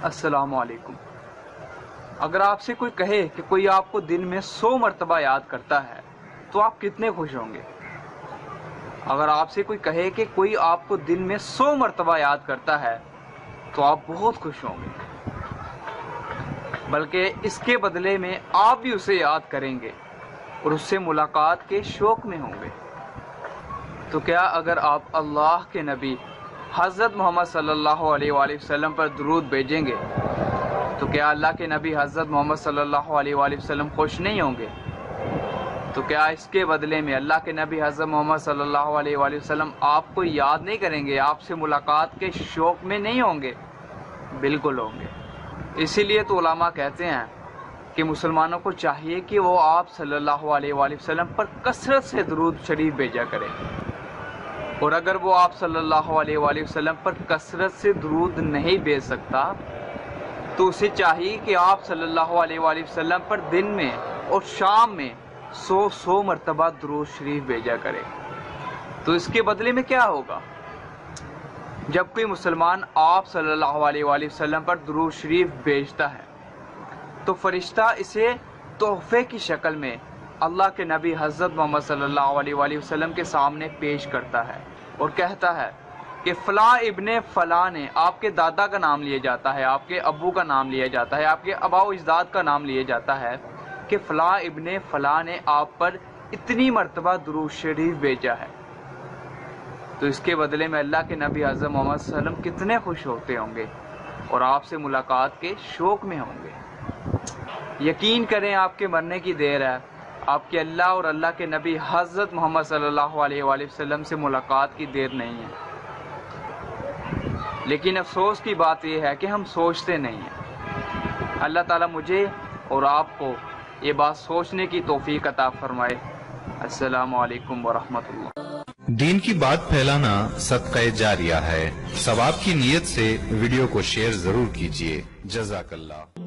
السلام علیکم۔ اگر آپ سے کوئی کہے کہ کوئی آپ کو دن میں 100 مرتبہ یاد کرتا ہے تو آپ کتنے خوش ہوں گے؟ اگر آپ سے کوئی کہے کہ کوئی آپ کو دن میں 100 مرتبہ یاد کرتا ہے تو آپ بہت خوش ہوں گے، بلکہ اس کے بدلے میں آپ بھی اسے یاد کریں گے اور اس سے ملاقات کے شوق میں ہوں گے۔ تو کیا اگر آپ اللہ کے نبی حضرت محمد صلی اللہ علیہ وآلہ وسلم پر درود بھیجیں گے تو کیا اللہ کے نبی حضرت محمد صلی اللہ علیہ وآلہ وسلم خوش نہیں ہوں گے؟ تو کیا اس کے بدلے میں اللہ کے نبی حضرت محمد صلی اللہ علیہ وآلہ وسلم آپ کو یاد نہیں کریں گے، آپ سے ملاقات کے شوق میں نہیں ہوں گے؟ بالکل ہوں گے۔ اسی لیے تو علماء کہتے ہیں کہ مسلمانوں کو چاہیے کہ وہ آپ صلی اللہ علیہ وآلہ وسلم پر کثرت سے درود شریف بھیجا کریں، اور اگر وہ آپ صلی اللہ علیہ وآلہ وسلم پر کثرت سے درود نہیں بھیج سکتا تو اسے چاہیے کہ آپ صلی اللہ علیہ وآلہ وسلم پر دن میں اور شام میں 100 مرتبہ درود شریف بھیجا کرے۔ تو اس کے بدلے میں کیا ہوگا؟ جب کوئی مسلمان آپ صلی اللہ علیہ وآلہ وسلم پر درود شریف بھیجتا ہے تو فرشتہ اسے تحفے کی شکل میں اللہ کے نبی حضرت محمد صلی اللہ علیہ وآلہ وسلم کے سامنے پیش کرتا ہے اور کہتا ہے کہ فلاں ابن فلاں نے، آپ کے دادا کا نام لیا جاتا ہے، آپ کے ابو کا نام لیا جاتا ہے، آپ کے آباء و اجداد کا نام لیا جاتا ہے کہ فلاں ابن فلاں نے آپ پر اتنی مرتبہ درود شریف بھیجا ہے۔ تو اس کے بدلے میں اللہ کے نبی حضرت محمد صلی اللہ علیہ وسلم کتنے خوش ہوتے ہوں گے اور آپ سے ملاقات کے شوق میں ہوں گے۔ یقین کریں آپ کے مرنے کی دیر ہے، آپ کے اللہ اور اللہ کے نبی حضرت محمد صلی اللہ علیہ وآلہ وسلم سے ملاقات کی دیر نہیں ہے، لیکن افسوس کی بات یہ ہے کہ ہم سوچتے نہیں ہیں۔ اللہ تعالیٰ مجھے اور آپ کو یہ بات سوچنے کی توفیق عطا فرمائے۔ السلام علیکم ورحمۃ اللہ۔ دین کی بات پھیلانا صدقہ جاریہ ہے، ثواب کی نیت سے ویڈیو کو شیئر ضرور کیجیے۔ جزاک اللہ۔